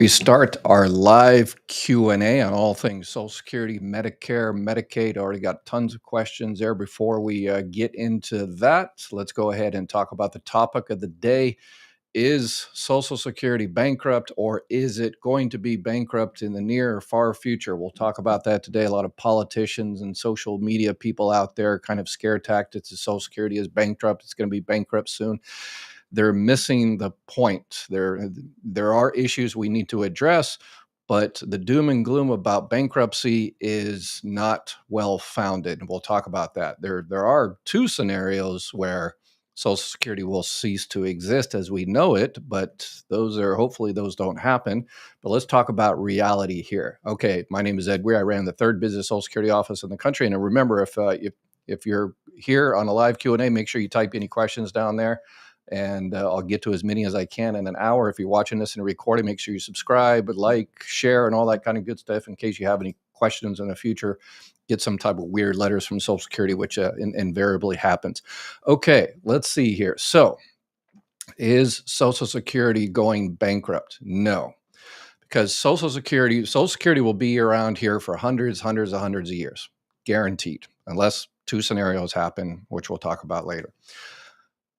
We start our live Q&A on all things Social Security, Medicare, Medicaid. Already got tons of questions there. Before we get into that, let's go ahead and talk about the topic of the day. Is Social Security bankrupt, or is it going to be bankrupt in the near or far future? We'll talk about that today. A lot of politicians and social media people out there kind of scare tactics that Social Security is bankrupt. It's going to be bankrupt soon. They're missing the point. There are issues we need to address, but the doom and gloom about bankruptcy is not well founded. And we'll talk about that. There are two scenarios where Social Security will cease to exist as we know it, but hopefully those don't happen. But let's talk about reality here. Okay, my name is Ed Weir. I ran the third business Social Security office in the country. And remember, if you're here on a live Q&A, make sure you type any questions down there, and I'll get to as many as I can in an hour. If you're watching this in a recording, make sure you subscribe, like, share, and all that kind of good stuff in case you have any questions in the future. Get some type of weird letters from Social Security, which invariably happens. Okay, let's see here. So, is Social Security going bankrupt? No, because Social Security will be around here for hundreds of years, guaranteed, unless two scenarios happen, which we'll talk about later.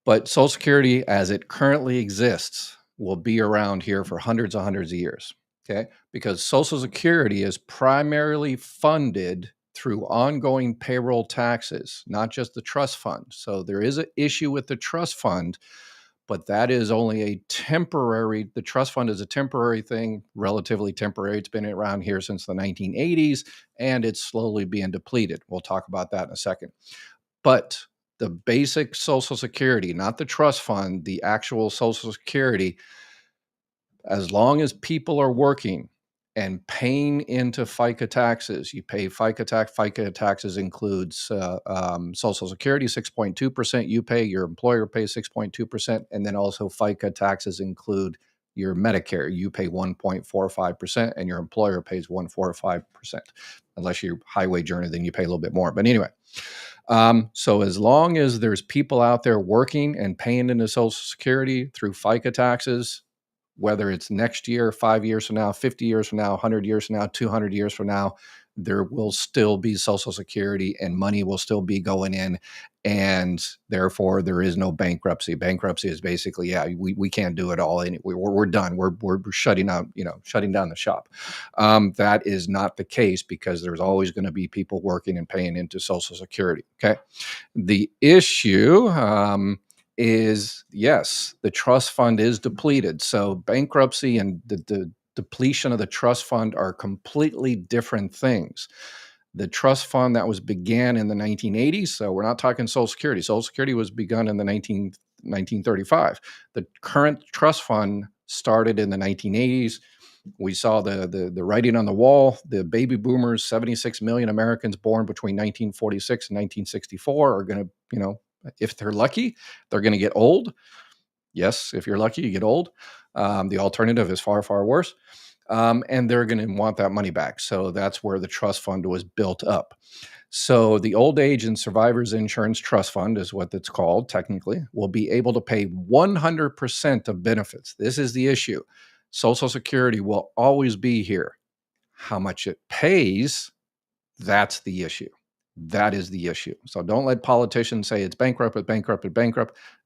But Social Security, as it currently exists, will be around here for hundreds of years, okay? Because Social Security is primarily funded through ongoing payroll taxes, not just the trust fund. So there is an issue with the trust fund, but that is only the trust fund is a temporary thing, relatively temporary. It's been around here since the 1980s, and it's slowly being depleted. We'll talk about that in a second. But the basic Social Security, not the trust fund, the actual Social Security, as long as people are working and paying into FICA taxes, you pay FICA tax. FICA taxes includes Social Security, 6.2%. You pay, your employer pays 6.2%. And then also FICA taxes include your Medicare. You pay 1.45%, and your employer pays 1.45%. Unless you're high wage earner, then you pay a little bit more. But anyway, so as long as there's people out there working and paying into Social Security through FICA taxes, whether it's next year, 5 years from now, 50 years from now, 100 years from now, 200 years from now, there will still be Social Security and money will still be going in. And therefore, there is no bankruptcy. Bankruptcy is basically, we can't do it all. We're done. We're shutting down the shop. That is not the case, because there's always going to be people working and paying into Social Security. Okay. The issue is, yes, the trust fund is depleted. So bankruptcy and the depletion of the trust fund are completely different things. The trust fund that was began in the 1980s, so we're not talking Social Security. Social Security was begun in the 1935. The current trust fund started in the 1980s. We saw the writing on the wall. The baby boomers, 76 million Americans born between 1946 and 1964, are going to, if they're lucky, they're going to get old. Yes, if you're lucky, you get old. The alternative is far, far worse. And they're going to want that money back. So that's where the trust fund was built up. So the Old Age and Survivors Insurance Trust Fund is what it's called technically, will be able to pay 100% of benefits. This is the issue. Social Security will always be here. How much it pays, that's the issue. That is the issue. So don't let politicians say it's bankrupt.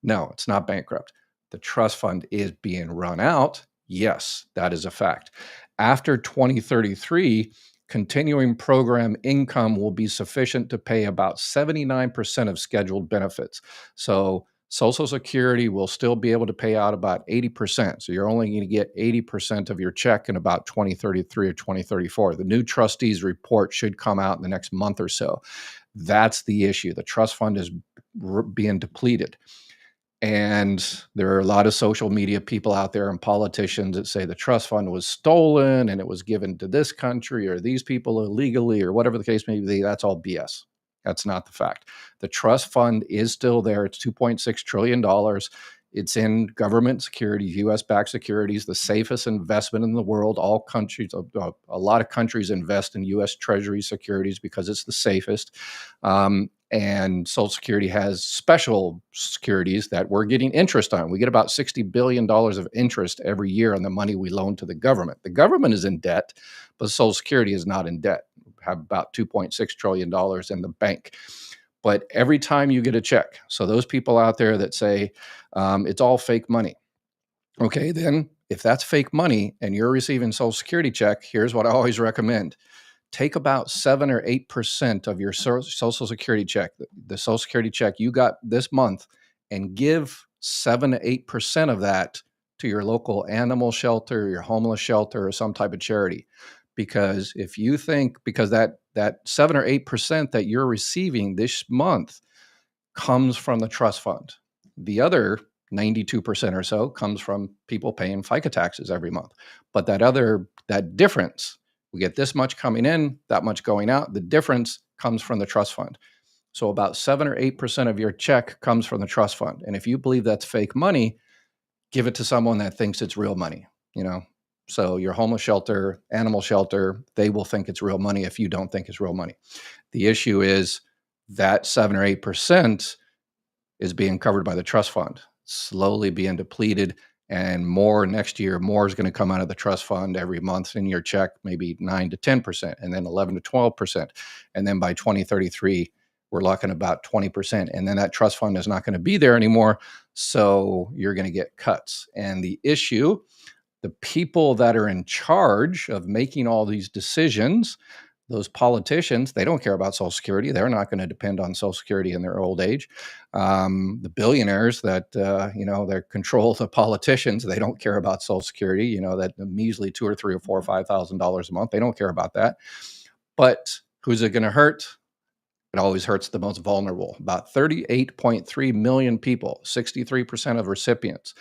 No, it's not bankrupt. The trust fund is being run out. Yes, that is a fact. After 2033, continuing program income will be sufficient to pay about 79% of scheduled benefits. So Social Security will still be able to pay out about 80%. So you're only going to get 80% of your check in about 2033 or 2034. The new trustees report should come out in the next month or so. That's the issue. The trust fund is being depleted. And there are a lot of social media people out there and politicians that say the trust fund was stolen and it was given to this country or these people illegally or whatever the case may be. That's all BS. That's not the fact. The trust fund is still there. It's $2.6 trillion. It's in government securities, U.S.-backed securities, the safest investment in the world. All countries, a lot of countries invest in U.S. Treasury securities because it's the safest. And Social Security has special securities that we're getting interest on. We get about $60 billion of interest every year on the money we loan to the government. The government is in debt, but Social Security is not in debt. We have about $2.6 trillion in the bank. But every time you get a check, so those people out there that say it's all fake money, okay, then if that's fake money and you're receiving Social Security check, here's what I always recommend. Take about 7 or 8% of your Social Security check, the Social Security check you got this month, and give 7 to 8% of that to your local animal shelter, your homeless shelter, or some type of charity. Because if you think, because that 7 or 8% that you're receiving this month comes from the trust fund, the other 92% or so comes from people paying FICA taxes every month. But that difference, we get this much coming in, that much going out. The difference comes from the trust fund. So about 7 or 8% of your check comes from the trust fund. And if you believe that's fake money, give it to someone that thinks it's real money, So your homeless shelter, animal shelter, they will think it's real money if you don't think it's real money. The issue is that 7 or 8% is being covered by the trust fund, slowly being depleted. And more next year, more is going to come out of the trust fund every month in your check, maybe 9 to 10%, and then 11 to 12%. And then by 2033, we're looking about 20%. And then that trust fund is not going to be there anymore. So you're going to get cuts. And the issue, the people that are in charge of making all these decisions, those politicians, they don't care about Social Security. They're not going to depend on Social Security in their old age. The billionaires that, they control the politicians, they don't care about Social Security, that measly $2 or $3 or $4 or $5,000 a month. They don't care about that. But who's it going to hurt? It always hurts the most vulnerable. About 38.3 million people, 63% of recipients.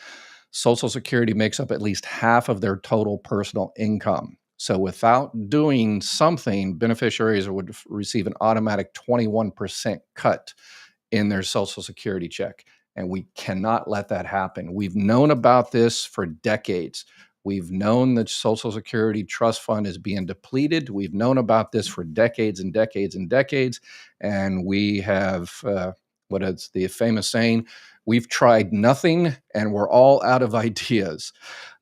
Social Security makes up at least half of their total personal income. So without doing something, beneficiaries would receive an automatic 21% cut in their Social Security check. And we cannot let that happen. We've known about this for decades. We've known that Social Security Trust Fund is being depleted. We've known about this for decades and decades and decades. And we have, what is the famous saying? We've tried nothing and we're all out of ideas.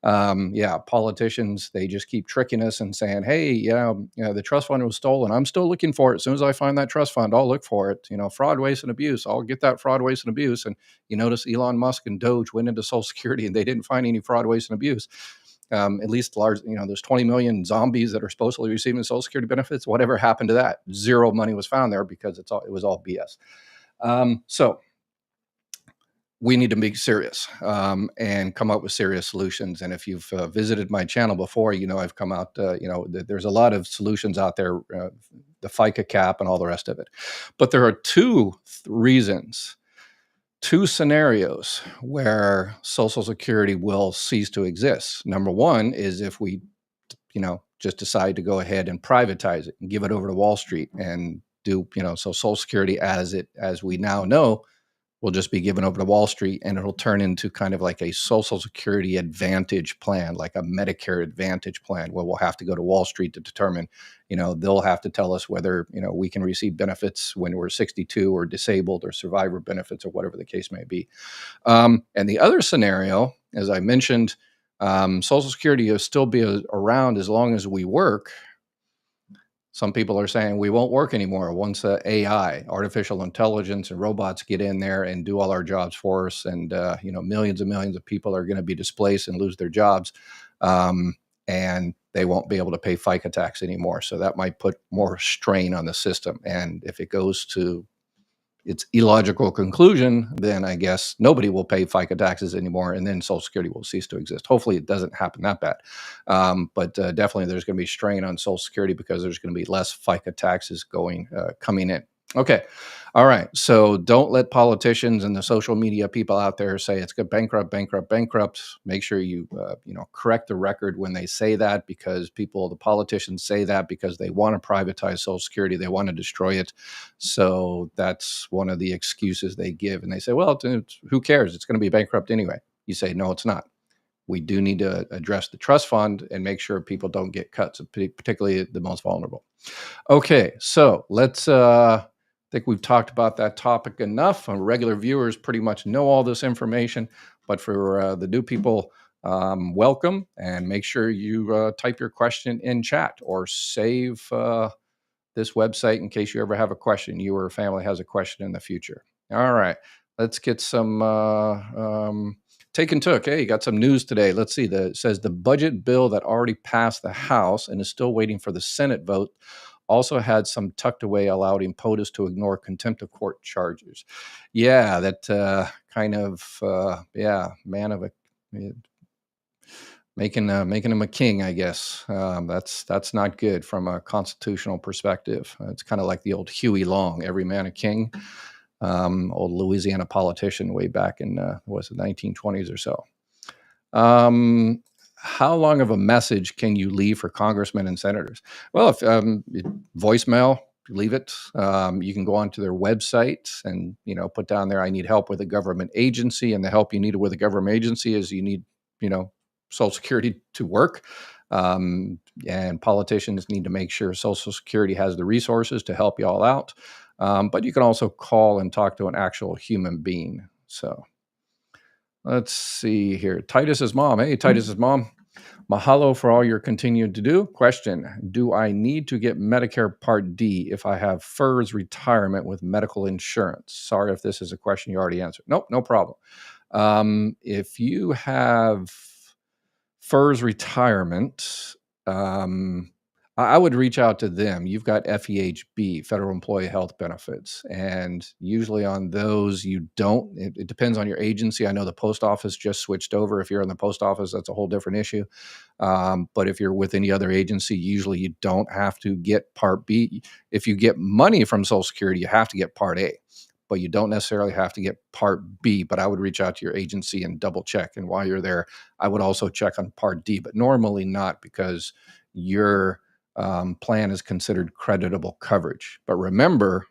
Politicians, they just keep tricking us and saying, hey, the trust fund was stolen. I'm still looking for it. As soon as I find that trust fund, I'll look for it. Fraud, waste, and abuse. I'll get that fraud, waste, and abuse. And you notice Elon Musk and DOGE went into Social Security and they didn't find any fraud, waste, and abuse. At least large, there's 20 million zombies that are supposedly receiving Social Security benefits. Whatever happened to that? Zero money was found there because it was all BS. So we need to be serious and come up with serious solutions. And if you've visited my channel before, I've come out, there's a lot of solutions out there, the FICA cap and all the rest of it. But there are two scenarios where Social Security will cease to exist. Number one is if we, just decide to go ahead and privatize it and give it over to Wall Street and do, so Social Security as we now know will just be given over to Wall Street, and it'll turn into kind of like a Social Security Advantage plan, like a Medicare Advantage plan, where we'll have to go to Wall Street to determine, they'll have to tell us whether, we can receive benefits when we're 62 or disabled or survivor benefits or whatever the case may be. And the other scenario, as I mentioned, Social Security will still be around as long as we work. Some people are saying we won't work anymore once AI, artificial intelligence, and robots get in there and do all our jobs for us. And, millions and millions of people are going to be displaced and lose their jobs. And they won't be able to pay FICA tax anymore. So that might put more strain on the system. And if it goes to its illogical conclusion, then I guess nobody will pay FICA taxes anymore, and then Social Security will cease to exist. Hopefully it doesn't happen that bad. But definitely there's going to be strain on Social Security because there's going to be less FICA taxes coming in. Okay. All right. So don't let politicians and the social media people out there say it's good bankrupt, bankrupt, bankrupt. Make sure you correct the record when they say that, because the politicians say that because they want to privatize Social Security, they want to destroy it. So that's one of the excuses they give, and they say, "Well, who cares? It's going to be bankrupt anyway." You say, "No, it's not. We do need to address the trust fund and make sure people don't get cuts, particularly the most vulnerable." Okay, so let's. I think we've talked about that topic enough. Regular viewers pretty much know all this information, but for the new people, welcome, and make sure you type your question in chat or save this website in case you ever have a question. You or a family has a question in the future. All right, let's get some take and took. Hey, you got some news today. Let's see. It says the budget bill that already passed the House and is still waiting for the Senate vote also had some tucked away, allowing POTUS to ignore contempt of court charges. Yeah, that man of a making him a king, I guess. That's not good from a constitutional perspective. It's kind of like the old Huey Long, every man a king, old Louisiana politician way back in was it 1920s or so. How long of a message can you leave for congressmen and senators? Well, if voicemail, leave it. You can go onto their website and put down there, I need help with a government agency, and the help you need with a government agency is you need Social Security to work. And politicians need to make sure Social Security has the resources to help you all out. But you can also call and talk to an actual human being. So let's see here. Titus's mom. Hey, Titus's mom. Mahalo for all you're continuing to do. Question: do I need to get Medicare Part D if I have FERS retirement with medical insurance? Sorry if this is a question you already answered. Nope, no problem. If you have FERS retirement, I would reach out to them. You've got FEHB, Federal Employee Health Benefits, and usually on those you don't. It depends on your agency. I know the post office just switched over. If you're in the post office, that's a whole different issue. But if you're with any other agency, usually you don't have to get Part B. If you get money from Social Security, you have to get Part A, but you don't necessarily have to get Part B. But I would reach out to your agency and double check. And while you're there, I would also check on Part D, but normally not, because your plan is considered creditable coverage. But remember,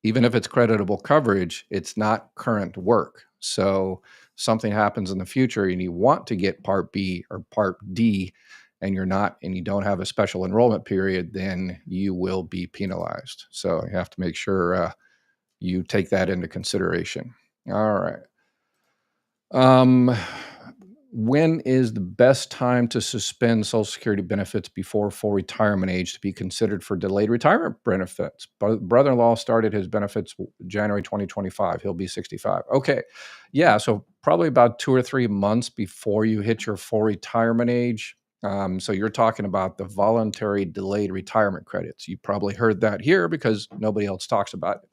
even if it's creditable coverage, it's not current work. So something happens in the future and you want to get Part B or Part D, and you're not, and you don't have a special enrollment period, then you will be penalized. So you have to make sure you take that into consideration. All right. When is the best time to suspend Social Security benefits before full retirement age to be considered for delayed retirement benefits? Brother-in-law started his benefits January 2025. He'll be 65. Okay. Yeah. So probably about 2 or 3 months before you hit your full retirement age. So you're talking about the voluntary delayed retirement credits. You probably heard that here because nobody else talks about it.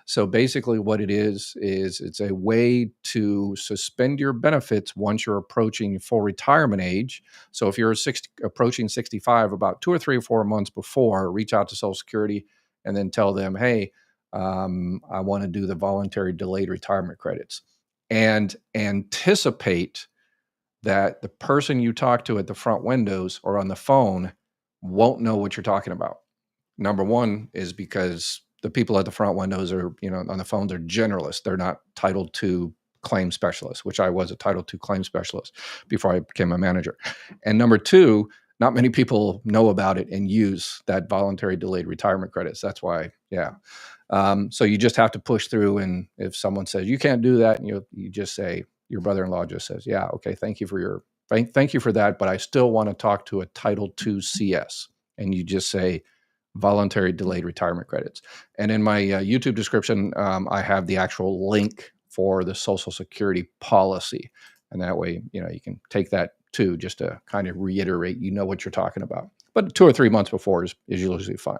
So basically what it is it's a way to suspend your benefits once you're approaching full retirement age. So if you're approaching 65, about 2 or 3 or 4 months before, reach out to Social Security and then tell them, hey, I want to do the voluntary delayed retirement credits, and anticipate that the person you talk to at the front windows or on the phone won't know what you're talking about. Number one is because the people at the front windows are, on the phone, they're generalists. They're not Title II claim specialists, which I was a Title II claim specialist before I became a manager. And number two, not many people know about it and use that voluntary delayed retirement credits. That's why, yeah. So you just have to push through. And if someone says you can't do that, and you just say, your brother-in-law just says, yeah, okay, thank you for that, but I still want to talk to a Title II CS. And you just say, voluntary delayed retirement credits. And in my YouTube description, I have the actual link for the Social Security policy. And that way, you can take that too, just to kind of reiterate, what you're talking about. But 2 or 3 months before is usually fine.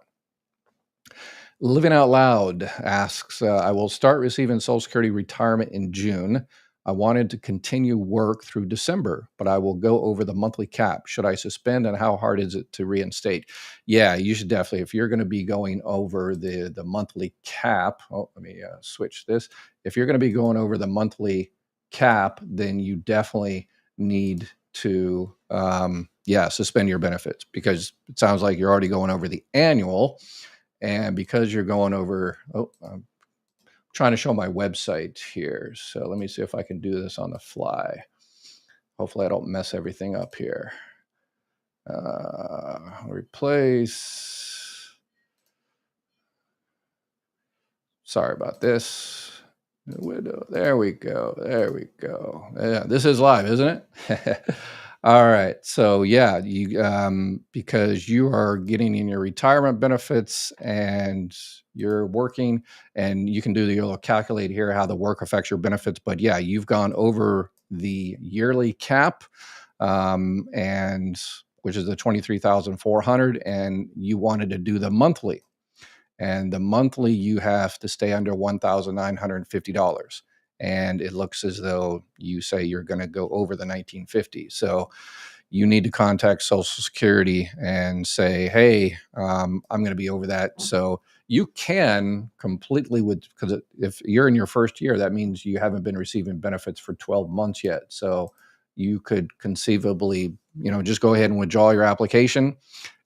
Living Out Loud asks, I will start receiving Social Security retirement in June. I wanted to continue work through December, but I will go over the monthly cap. Should I suspend, and how hard is it to reinstate? Yeah, you should definitely, if you're going to be going over the monthly cap, let me switch this. If you're going to be going over the monthly cap, then you definitely need to, suspend your benefits, because it sounds like you're already going over the annual. And because you're going over, I'm trying to show my website here. So let me see if I can do this on the fly. Hopefully I don't mess everything up here. Replace. Sorry about this. The window. There we go. There we go. Yeah, this is live, isn't it? All right. So yeah, you because you are getting in your retirement benefits and you're working, and you can do the little calculate here how the work affects your benefits. But yeah, you've gone over the yearly cap, and which is the 23,400, and you wanted to do the monthly. And the monthly, you have to stay under $1,950. And it looks as though you say you're going to go over the 1950. So you need to contact Social Security and say, hey, I'm going to be over that. So you can completely, because if you're in your first year, that means you haven't been receiving benefits for 12 months yet. So you could conceivably, just go ahead and withdraw your application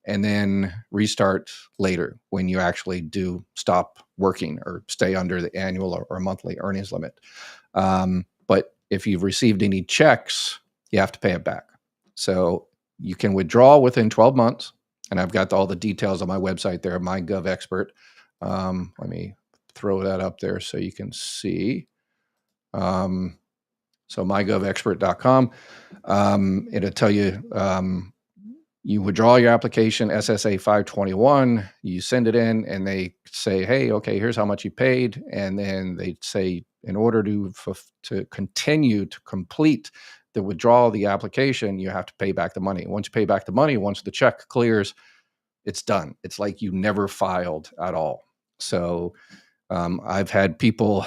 and then restart later when you actually do stop working or stay under the annual or monthly earnings limit. But if you've received any checks, you have to pay it back. So you can withdraw within 12 months. And I've got all the details on my website there, Mygovexpert. Let me throw that up there so you can see. So Mygovexpert.com. It'll tell you, you withdraw your application, SSA 521, you send it in, and they say, hey, okay, here's how much you paid. And then they say, in order to continue to complete the withdrawal of the application, you have to pay back the money. Once you pay back the money, once the check clears, it's done. It's like you never filed at all. So I've had people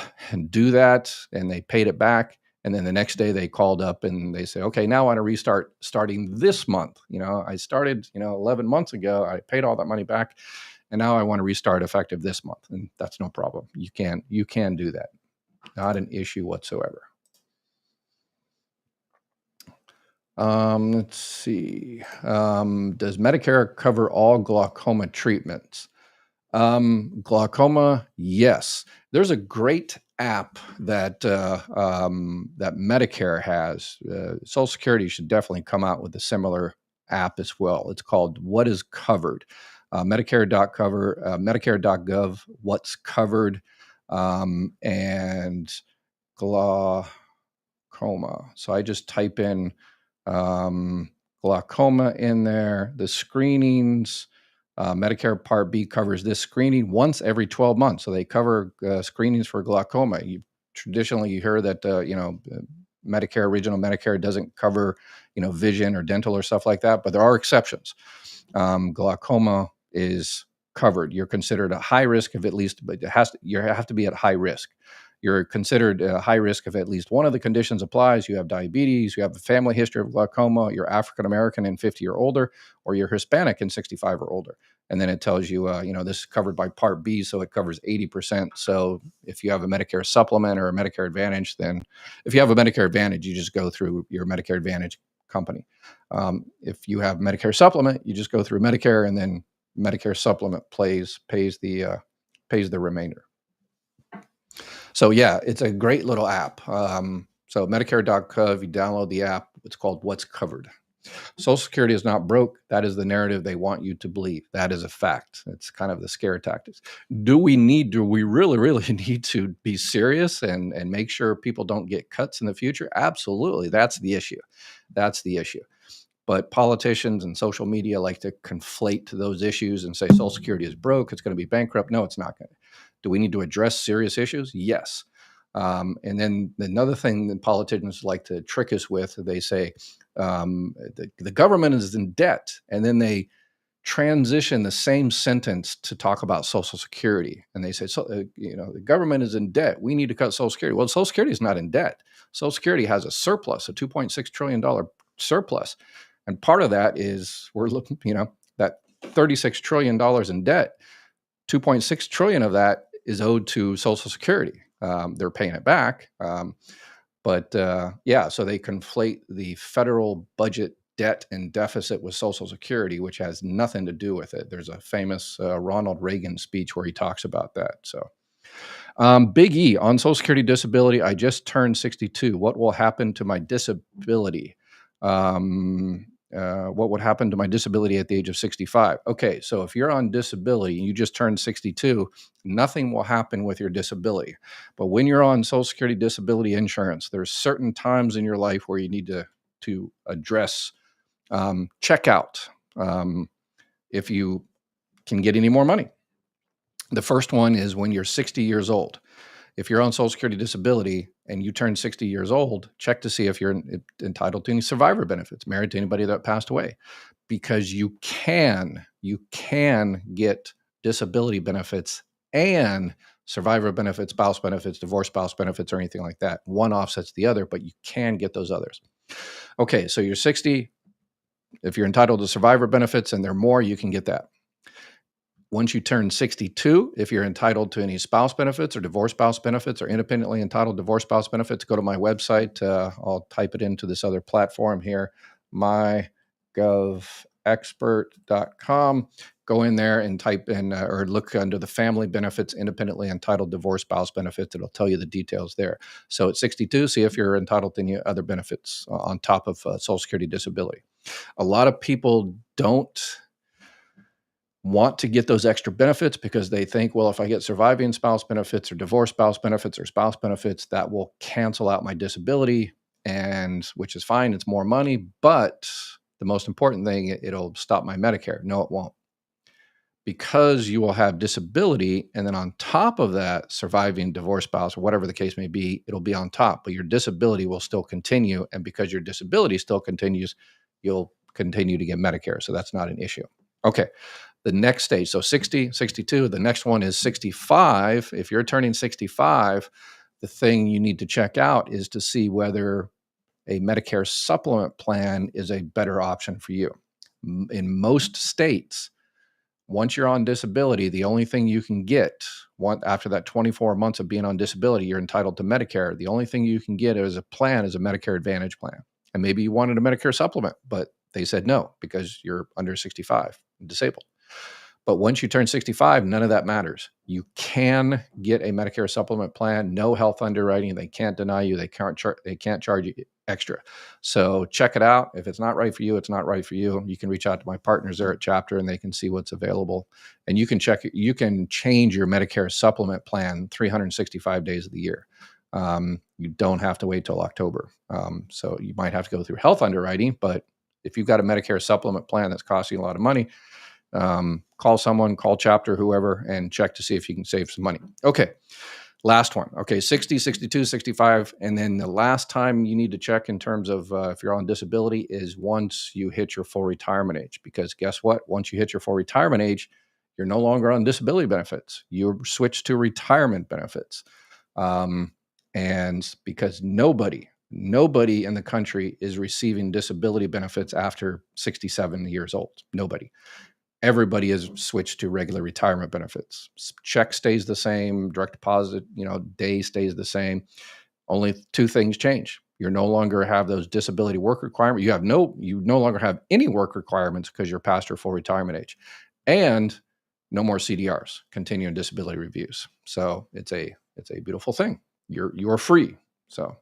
do that, and they paid it back. And then the next day they called up and they say, okay, now I want to restart starting this month. I started, 11 months ago, I paid all that money back, and now I want to restart effective this month. And that's no problem. You can do that. Not an issue whatsoever. Let's see. Does Medicare cover all glaucoma treatments? Glaucoma, yes. There's a great app that that Medicare has. Social Security should definitely come out with a similar app as well. It's called What is Covered. Medicare.gov, What's Covered, and glaucoma. So I just type in glaucoma in there, the screenings. Medicare Part B covers this screening once every 12 months. So they cover screenings for glaucoma. Traditionally, you hear that, Medicare, original Medicare doesn't cover, vision or dental or stuff like that, but there are exceptions. Glaucoma is covered. You're considered a high risk of at least, but you have to be at high risk. You're considered a high risk if at least one of the conditions applies. You have diabetes, you have a family history of glaucoma, you're African American and 50 or older, or you're Hispanic and 65 or older. And then it tells you, this is covered by Part B, so it covers 80%. So if you have a Medicare supplement or a Medicare Advantage, then if you have a Medicare Advantage, you just go through your Medicare Advantage company. If you have Medicare supplement, you just go through Medicare, and then Medicare supplement pays the remainder. So yeah, it's a great little app. So Medicare.gov, you download the app. It's called What's Covered. Social Security is not broke. That is the narrative they want you to believe. That is a fact. It's kind of the scare tactics. Do we really, really need to be serious and make sure people don't get cuts in the future? Absolutely. That's the issue. But politicians and social media like to conflate those issues and say Social Security is broke, it's going to be bankrupt. No, it's not going to. Do we need to address serious issues? Yes. And then another thing that politicians like to trick us with, they say the government is in debt, and then they transition the same sentence to talk about Social Security. And they say, so, the government is in debt. We need to cut Social Security. Well, Social Security is not in debt. Social Security has a surplus, a $2.6 trillion surplus. And part of that is we're looking, that $36 trillion in debt, 2.6 trillion of that is owed to Social Security. They're paying it back. So they conflate the federal budget debt and deficit with Social Security, which has nothing to do with it. There's a famous Ronald Reagan speech where he talks about that. So Big E on Social Security disability. I just turned 62. What will happen to my disability? What would happen to my disability at the age of 65? Okay, so if you're on disability and you just turned 62, nothing will happen with your disability. But when you're on Social Security disability insurance, there's certain times in your life where you need to address checkout if you can get any more money. The first one is when you're 60 years old. If you're on Social Security disability and you turn 60 years old, check to see if you're entitled to any survivor benefits, married to anybody that passed away, because you can get disability benefits and survivor benefits, spouse benefits, divorce spouse benefits, or anything like that. One offsets the other, but you can get those others. Okay, so you're 60. If you're entitled to survivor benefits and there are more, you can get that. Once you turn 62, if you're entitled to any spouse benefits or divorce spouse benefits or independently entitled divorce spouse benefits, go to my website. I'll type it into this other platform here, Mygovexpertcom. Go in there and type in or look under the family benefits, independently entitled divorce spouse benefits. It'll tell you the details there. So at 62, see if you're entitled to any other benefits on top of Social Security disability. A lot of people don't want to get those extra benefits because they think, well, if I get surviving spouse benefits or divorce spouse benefits or spouse benefits, that will cancel out my disability, and which is fine. It's more money, but the most important thing, it'll stop my Medicare. No, it won't. Because you will have disability, and then on top of that, surviving divorce spouse or whatever the case may be, it'll be on top, but your disability will still continue. And because your disability still continues, you'll continue to get Medicare. So that's not an issue. Okay. The next stage, so 60, 62, the next one is 65. If you're turning 65, the thing you need to check out is to see whether a Medicare supplement plan is a better option for you. In most states, once you're on disability, the only thing you can get after that 24 months of being on disability, you're entitled to Medicare. The only thing you can get as a plan is a Medicare Advantage plan. And maybe you wanted a Medicare supplement, but they said no because you're under 65 and disabled. But once you turn 65, none of that matters. You can get a Medicare supplement plan, no health underwriting. They can't deny you. They can't charge you extra. So check it out. If it's not right for you, it's not right for you. You can reach out to my partners there at Chapter and they can see what's available. And you can check it. You can change your Medicare supplement plan 365 days of the year. You don't have to wait till October. So you might have to go through health underwriting, but if you've got a Medicare supplement plan that's costing a lot of money, call someone, call Chapter, whoever, and check to see if you can save some money. Okay. Last one. Okay. 60, 62, 65. And then the last time you need to check in terms of if you're on disability is once you hit your full retirement age, because guess what? Once you hit your full retirement age, you're no longer on disability benefits. You switch to retirement benefits. And because nobody in the country is receiving disability benefits after 67 years old. Nobody. Everybody has switched to regular retirement benefits. Check stays the same, direct deposit, day stays the same. Only two things change. You no longer have those disability work requirements. You no longer have any work requirements because you're past your full retirement age, and no more CDRs, continuing disability reviews. So it's a beautiful thing. You're free. So.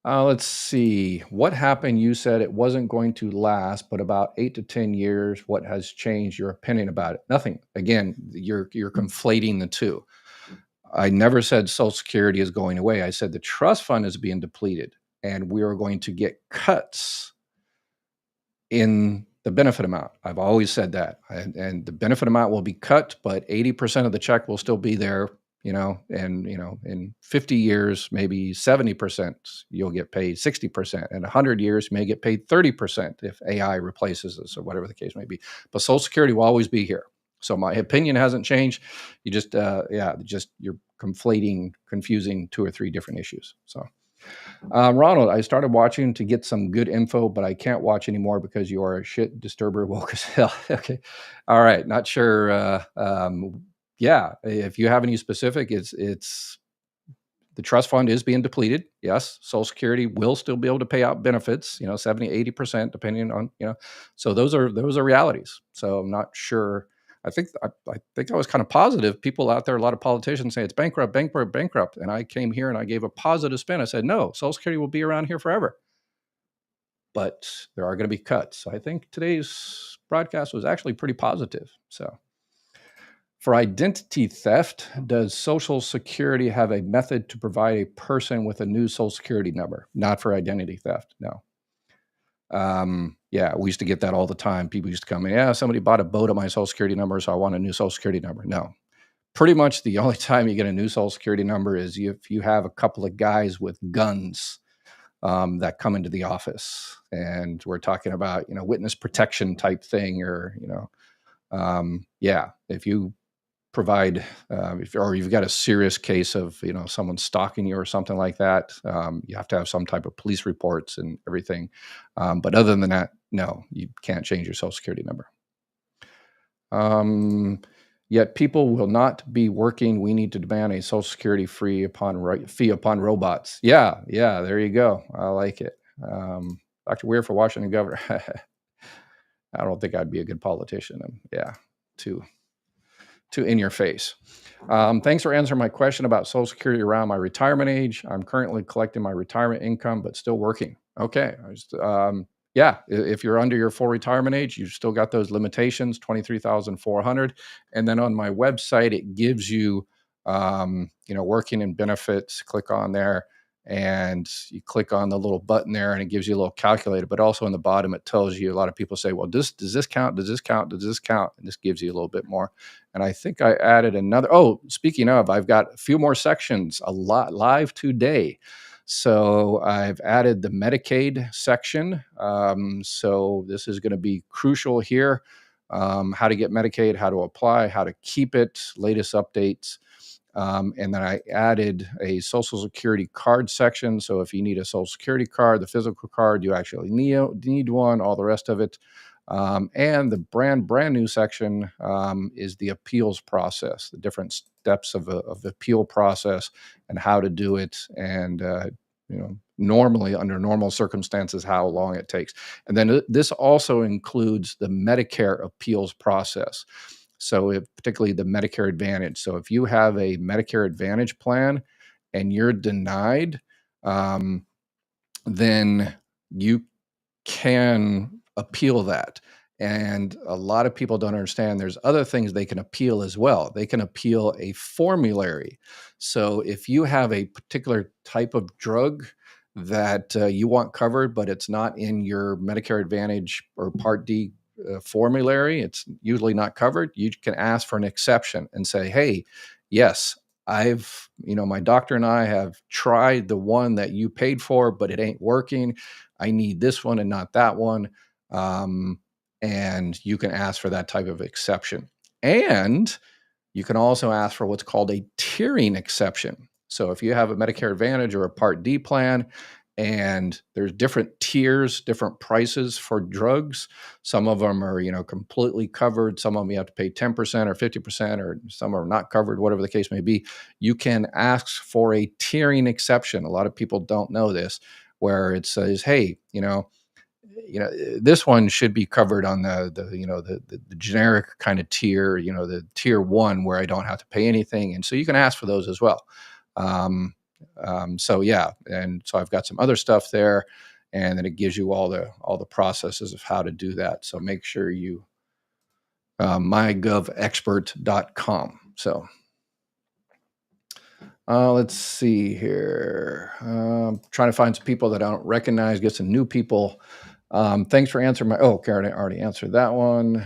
Let's see. What happened? You said it wasn't going to last, but about 8 to 10 years. What has changed your opinion about it? Nothing. Again, you're conflating the two. I never said Social Security is going away. I said the trust fund is being depleted, and we are going to get cuts in the benefit amount. I've always said that. And the benefit amount will be cut, but 80% of the check will still be there, and in 50 years, maybe 70% you'll get paid 60%. In 100 years, you may get paid 30% if AI replaces us or whatever the case may be. But Social Security will always be here. So my opinion hasn't changed. You just, you're confusing two or three different issues. So, Ronald, I started watching to get some good info, but I can't watch anymore because you are a shit disturber woke as hell. Okay. All right. Not sure. Yeah. If you have any specific, it's the trust fund is being depleted. Yes. Social Security will still be able to pay out benefits, 70, 80%, depending on, so those are realities. So I'm not sure. I think I was kind of positive. People out there, a lot of politicians say it's bankrupt, bankrupt, bankrupt. And I came here and I gave a positive spin. I said, no, Social Security will be around here forever. But there are going to be cuts. So I think today's broadcast was actually pretty positive. So for identity theft, does Social Security have a method to provide a person with a new Social Security number? Not for identity theft, no. Yeah, we used to get that all the time. People used to come in, yeah, somebody bought a boat on my Social Security number, so I want a new Social Security number. No. Pretty much the only time you get a new Social Security number is if you have a couple of guys with guns that come into the office. And we're talking about, witness protection type thing, or, yeah, if you provide, or you've got a serious case of, someone stalking you or something like that, you have to have some type of police reports and everything. But other than that, no, you can't change your Social Security number. Yet people will not be working. We need to demand a Social Security fee upon robots. Yeah, there you go. I like it. Dr. Weir for Washington governor. I don't think I'd be a good politician. Too in your face. Thanks for answering my question about Social Security around my retirement age. I'm currently collecting my retirement income, but still working. Okay. Yeah, if you're under your full retirement age, you've still got those limitations, 23,400. And then on my website, it gives you, working and benefits. Click on there, and you click on the little button there, and it gives you a little calculator. But also in the bottom, it tells you, a lot of people say, well, does this count? Does this count? Does this count? And this gives you a little bit more. And I think I added another. Oh, speaking of, I've got a few more sections, a lot live today. So I've added the Medicaid section. So this is going to be crucial here. How to get Medicaid, how to apply, how to keep it, latest updates. And then I added a Social Security card section. So if you need a Social Security card, the physical card, you actually need one, all the rest of it. And the brand new section is the appeals process, the different steps of the appeal process and how to do it. And, normally under normal circumstances, how long it takes. And then this also includes the Medicare appeals process. So particularly the Medicare Advantage. So if you have a Medicare Advantage plan and you're denied, then you can appeal that. And a lot of people don't understand there's other things they can appeal as well. They can appeal a formulary. So if you have a particular type of drug that you want covered, but it's not in your Medicare Advantage or Part D formulary, it's usually not covered, you can ask for an exception and say, hey, yes, my doctor and I have tried the one that you paid for, but it ain't working. I need this one and not that one. And you can ask for that type of exception. And you can also ask for what's called a tiering exception. So if you have a Medicare Advantage or a Part D plan, and there's different tiers, different prices for drugs. Some of them are, completely covered. Some of them you have to pay 10% or 50%, or some are not covered, whatever the case may be. You can ask for a tiering exception. A lot of people don't know this, where it says, hey, this one should be covered on the generic kind of tier, the tier 1 where I don't have to pay anything. And so you can ask for those as well. So yeah, and so I've got some other stuff there, and then it gives you all the processes of how to do that. So make sure you Mygovexpertcom. So let's see here. Trying to find some people that I don't recognize, get some new people. Thanks for answering Karen, I already answered that one.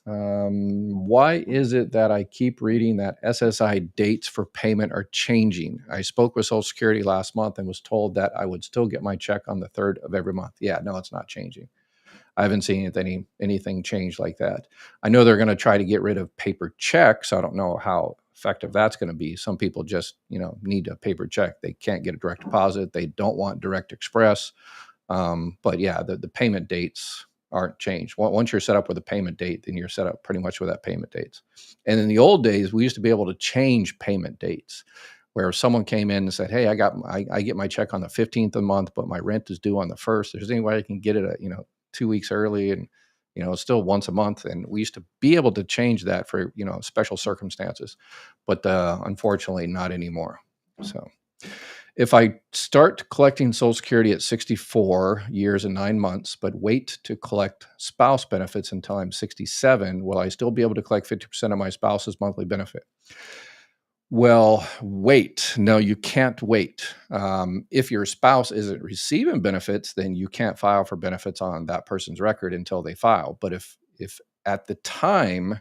Why is it that I keep reading that SSI dates for payment are changing? I spoke with Social Security last month and was told that I would still get my check on the 3rd of every month. Yeah, no, it's not changing. I haven't seen anything change like that. I know they're going to try to get rid of paper checks. I don't know how effective that's going to be. Some people just, need a paper check. They can't get a direct deposit. They don't want direct express. But yeah, the payment dates aren't changed. Once you're set up with a payment date, then you're set up pretty much with that payment dates. And in the old days, we used to be able to change payment dates, where if someone came in and said, "Hey, I get my check on the 15th of the month, but my rent is due on the 1st. There's any way I can get it at 2 weeks early?" And it's still once a month, and we used to be able to change that for special circumstances, but unfortunately, not anymore. So. If I start collecting Social Security at 64 years and 9 months, but wait to collect spouse benefits until I'm 67, will I still be able to collect 50% of my spouse's monthly benefit? Well, wait. No, you can't wait. If your spouse isn't receiving benefits, then you can't file for benefits on that person's record until they file. But if at the time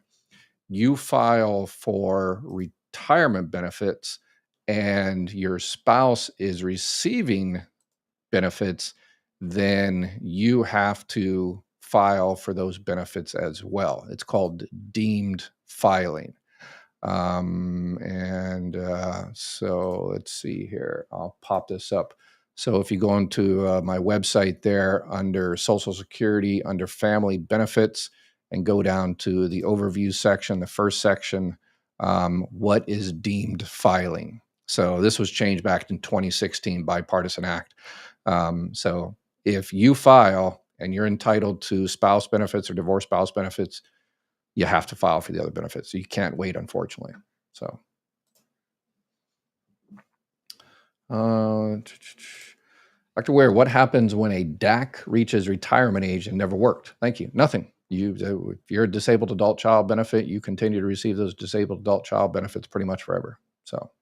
you file for retirement benefits and your spouse is receiving benefits, then you have to file for those benefits as well. It's called deemed filing. So let's see here. I'll pop this up. So if you go into my website there under Social Security, under family benefits, and go down to the overview section, the first section, what is deemed filing? So this was changed back in 2016 bipartisan act. So if you file and you're entitled to spouse benefits or divorce spouse benefits, you have to file for the other benefits. So you can't wait, unfortunately. So, Dr. Weir, what happens when a DAC reaches retirement age and never worked? Thank you. Nothing. If you're a disabled adult child benefit, you continue to receive those disabled adult child benefits pretty much forever. So,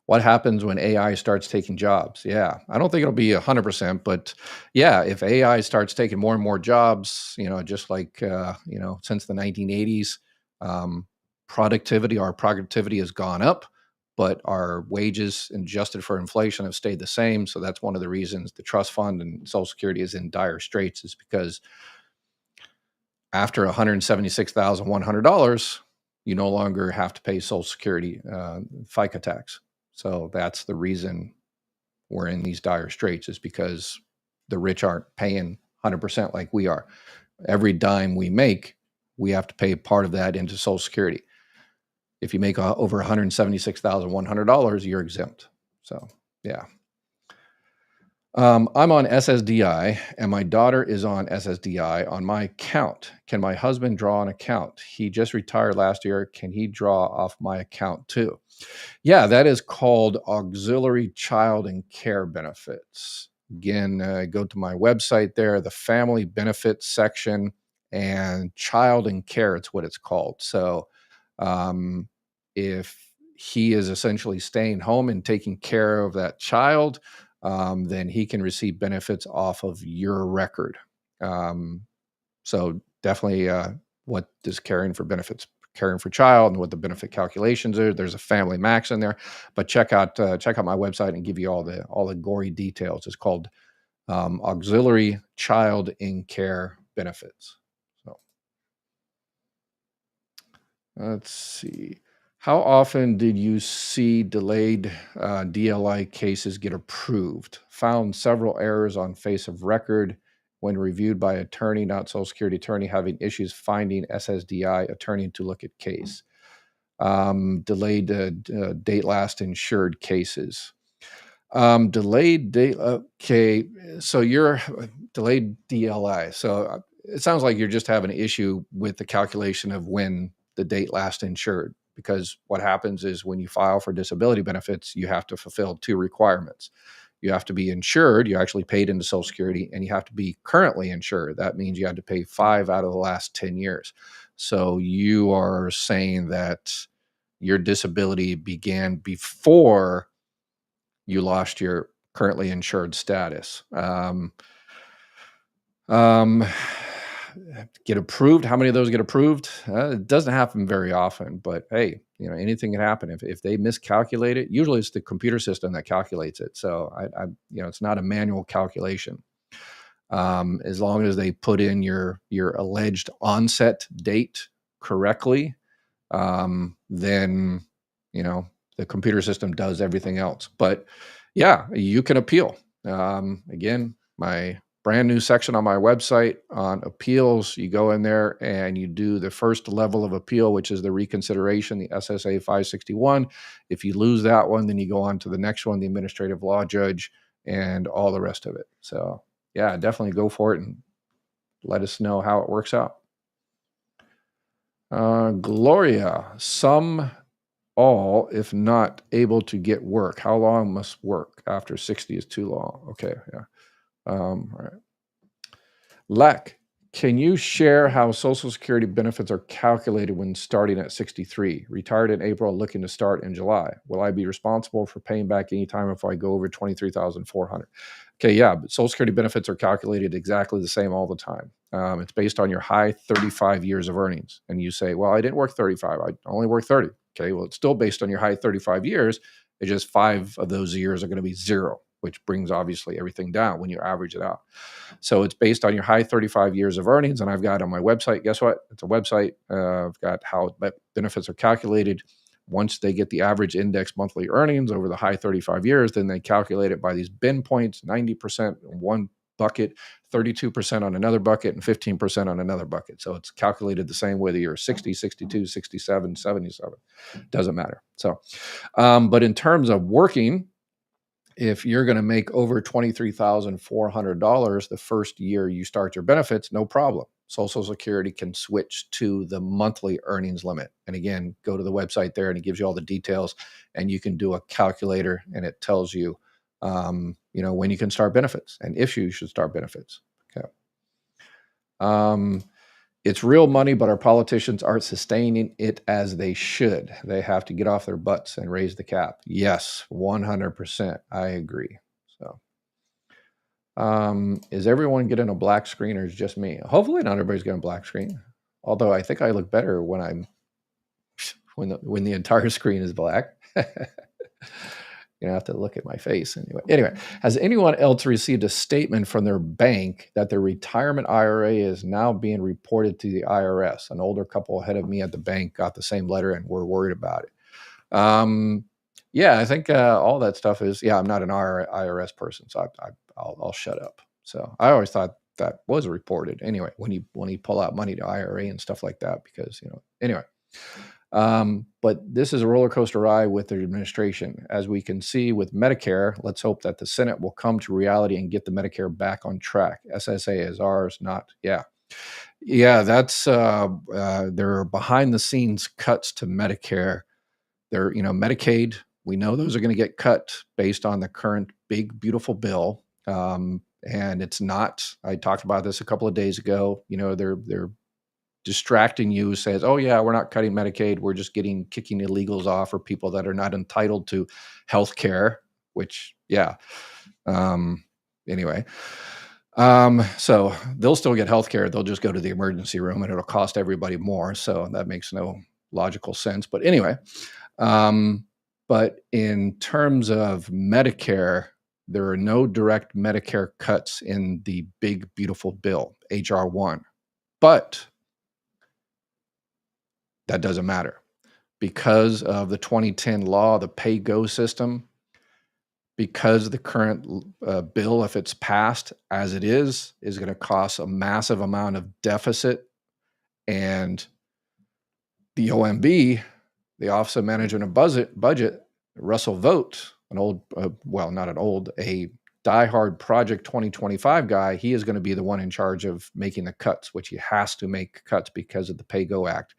what happens when AI starts taking jobs? Yeah, I don't think it'll be 100%, but yeah, if AI starts taking more and more jobs, just like, since the 1980s, our productivity has gone up, but our wages adjusted for inflation have stayed the same. So that's one of the reasons the trust fund and Social Security is in dire straits, is because after $176,100, you no longer have to pay Social Security FICA tax. So that's the reason we're in these dire straits, is because the rich aren't paying 100% like we are. Every dime we make, we have to pay part of that into Social Security. If you make over $176,100, you're exempt. So, yeah. I'm on SSDI, and my daughter is on SSDI on my account. Can my husband draw an account? He just retired last year. Can he draw off my account too? Yeah, that is called auxiliary child and care benefits. Again, go to my website there, the family benefits section, and child and care, it's what it's called. So if he is essentially staying home and taking care of that child, then he can receive benefits off of your record. So definitely what does caring for child and what the benefit calculations are. There's a family max in there, but check out my website and give you all the gory details. It's called auxiliary child in care benefits. So let's see. How often did you see delayed DLI cases get approved? Found several errors on face of record when reviewed by attorney, not Social Security attorney, having issues finding SSDI attorney to look at case. Delayed date last insured cases. Delayed date. Okay, so you're delayed DLI. So it sounds like you're just having an issue with the calculation of when the date last insured. Because what happens is when you file for disability benefits, you have to fulfill two requirements. You have to be insured, you actually paid into Social Security, and you have to be currently insured. That means you had to pay 5 out of the last 10 years. So you are saying that your disability began before you lost your currently insured status. get approved. How many of those get approved? It doesn't happen very often, but hey, anything can happen. If they miscalculate it, usually it's the computer system that calculates it. So it's not a manual calculation. As long as they put in your alleged onset date correctly, then the computer system does everything else. But yeah, you can appeal. Again, my brand new section on my website on appeals, you go in there and you do the first level of appeal, which is the reconsideration, the SSA 561. If you lose that one, then you go on to the next one, the administrative law judge, and all the rest of it. So yeah, definitely go for it and let us know how it works out. Gloria, some all, if not able to get work. How long must work? After 60 is too long. Okay, yeah. All right. Lek, can you share how Social Security benefits are calculated when starting at 63? Retired in April, looking to start in July. Will I be responsible for paying back any time if I go over 23,400? Okay, yeah, but Social Security benefits are calculated exactly the same all the time. It's based on your high 35 years of earnings. And you say, well, I didn't work 35, I only worked 30. Okay, well, it's still based on your high 35 years. It's just 5 of those years are going to be 0, which brings obviously everything down when you average it out. So it's based on your high 35 years of earnings. And I've got on my website, guess what? It's a website. I've got how benefits are calculated. Once they get the average index monthly earnings over the high 35 years, then they calculate it by these bin points, 90% in one bucket, 32% on another bucket, and 15% on another bucket. So it's calculated the same whether you're 60, 62, 67, 77. Doesn't matter. So, but in terms of working, if you're going to make over $23,400 the first year you start your benefits, no problem. Social Security can switch to the monthly earnings limit. And again, go to the website there and it gives you all the details, and you can do a calculator and it tells you, when you can start benefits and if you should start benefits. Okay. It's real money, but our politicians aren't sustaining it as they should. They have to get off their butts and raise the cap. Yes, 100%. I agree. So, is everyone getting a black screen or is it just me? Hopefully not everybody's getting a black screen. Although I think I look better when the entire screen is black. Have to look at my face anyway. Has anyone else received a statement from their bank that their retirement IRA is now being reported to the IRS? An older couple ahead of me at the bank got the same letter and were worried about it. Yeah, I think all that stuff is. Yeah, I'm not an IRS person, so I'll shut up. So I always thought that was reported anyway when you pull out money to IRA and stuff like that, because anyway. But this is a roller coaster ride with the administration. As we can see with Medicare, let's hope that the Senate will come to reality and get the Medicare back on track. SSA is ours, not, yeah. That's, there are behind the scenes cuts to Medicare. There, Medicaid, we know those are going to get cut based on the current big, beautiful bill. And it's not, I talked about this a couple of days ago, they're distracting you, says, oh yeah, we're not cutting Medicaid, we're just kicking illegals off or people that are not entitled to health care, which anyway. So they'll still get health care, they'll just go to the emergency room and it'll cost everybody more. So that makes no logical sense. But anyway, but in terms of Medicare, there are no direct Medicare cuts in the big, beautiful bill, HR 1. But that doesn't matter because of the 2010 law, the pay-go system, because the current bill, if it's passed as it is going to cost a massive amount of deficit. And the OMB, the Office of Management and Budget, Russell Vogt, a diehard Project 2025 guy, he is going to be the one in charge of making the cuts, which he has to make cuts because of the Pay-Go Act.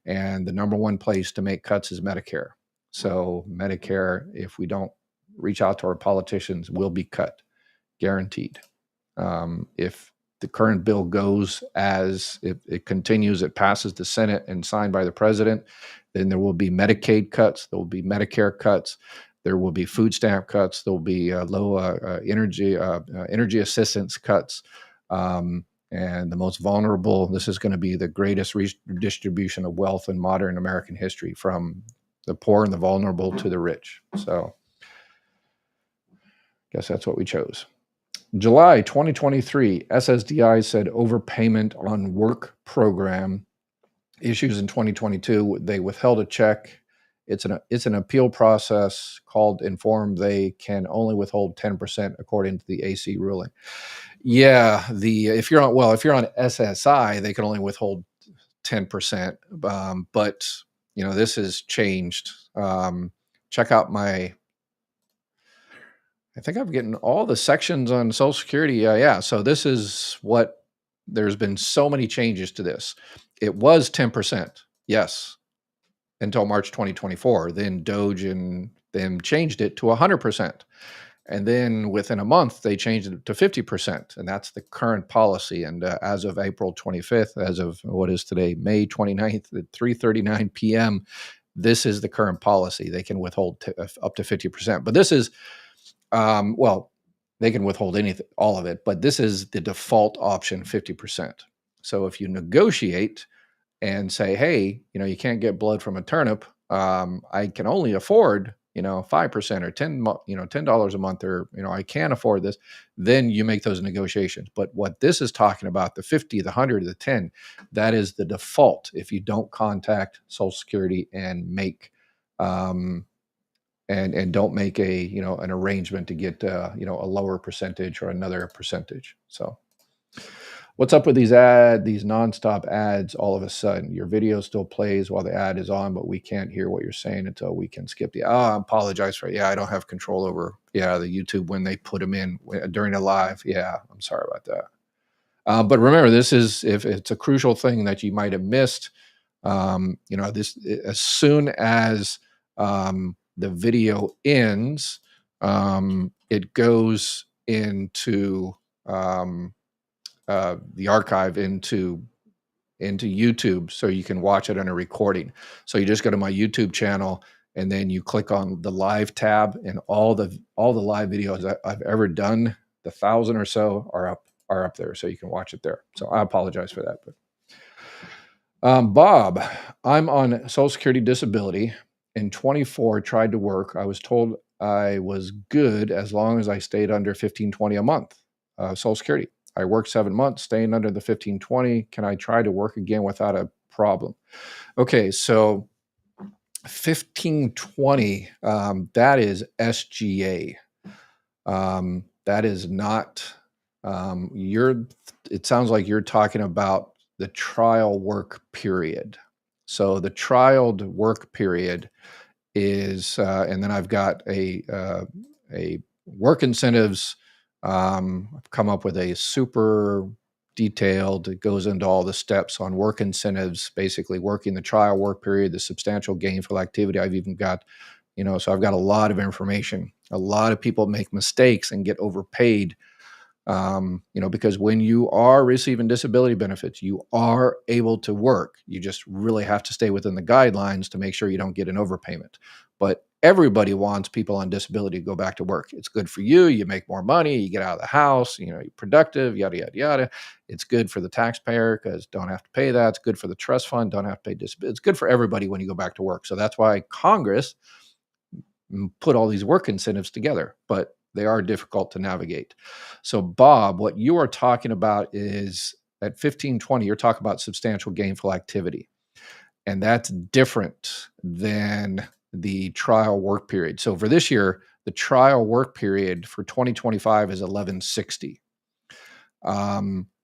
And the number one place to make cuts is Medicare. So Medicare, if we don't reach out to our politicians, will be cut, guaranteed. If the current bill goes as it continues, it passes the Senate and signed by the president, then there will be Medicaid cuts, there will be Medicare cuts, there will be food stamp cuts, there will be low energy assistance cuts. And the most vulnerable, this is going to be the greatest redistribution of wealth in modern American history, from the poor and the vulnerable to the rich. So guess that's what we chose. July 2023, SSDI said overpayment on work program issues in 2022. They withheld a check. It's an appeal process called Inform. They can only withhold 10% according to the AC ruling. Yeah, if you're on SSI, they can only withhold 10%. But this has changed. Check out I think I'm getting all the sections on Social Security. Yeah. So this is there's been so many changes to this. It was 10%, yes, until March 2024. Then DOGE and them changed it to 100%. And then within a month, they changed it to 50%. And that's the current policy. And as of April 25th, as of what is today, May 29th at 3:39 p.m., this is the current policy. They can withhold up to 50%. But this is, they can withhold anything, all of it, but this is the default option, 50%. So if you negotiate and say, hey, you can't get blood from a turnip, I can only afford, 5% or $10 a month, or, I can't afford this, then you make those negotiations. But what this is talking about, the 50, the 100, the 10, that is the default if you don't contact Social Security and make, and don't make an arrangement to get a lower percentage or another percentage. So what's up with these nonstop ads? All of a sudden your video still plays while the ad is on, but we can't hear what you're saying until we can skip I apologize for it. Yeah, I don't have control over the YouTube when they put them in during a live. Yeah, I'm sorry about that. But remember, this is, if it's a crucial thing that you might have missed, this, as soon as the video ends, it goes into the archive into YouTube, so you can watch it on a recording. So you just go to my YouTube channel, and then you click on the live tab, and all the live videos I've ever done, the 1,000 or so, are up there, so you can watch it there. So I apologize for that. But Bob, I'm on Social Security disability. In 24, tried to work. I was told I was good as long as I stayed under $1,520 a month, Social Security. I worked 7 months, staying under the 1,520. Can I try to work again without a problem? Okay, so 1,520, that is SGA. That is not, it sounds like you're talking about the trial work period. So the trialed work period is, and then I've got a work incentives. I've come up with a super detailed, it goes into all the steps on work incentives, basically working the trial work period, the substantial gainful activity. I've even got, so I've got a lot of information. A lot of people make mistakes and get overpaid, because when you are receiving disability benefits, you are able to work. You just really have to stay within the guidelines to make sure you don't get an overpayment. But everybody wants people on disability to go back to work. It's good for you. You make more money. You get out of the house. You're productive, yada, yada, yada. It's good for the taxpayer because don't have to pay that. It's good for the trust fund. Don't have to pay disability. It's good for everybody when you go back to work. So that's why Congress put all these work incentives together. But they are difficult to navigate. So Bob, what you are talking about is at 1,520, you're talking about substantial gainful activity. And that's different than the trial work period. So for this year, the trial work period for 2025 is 1,160.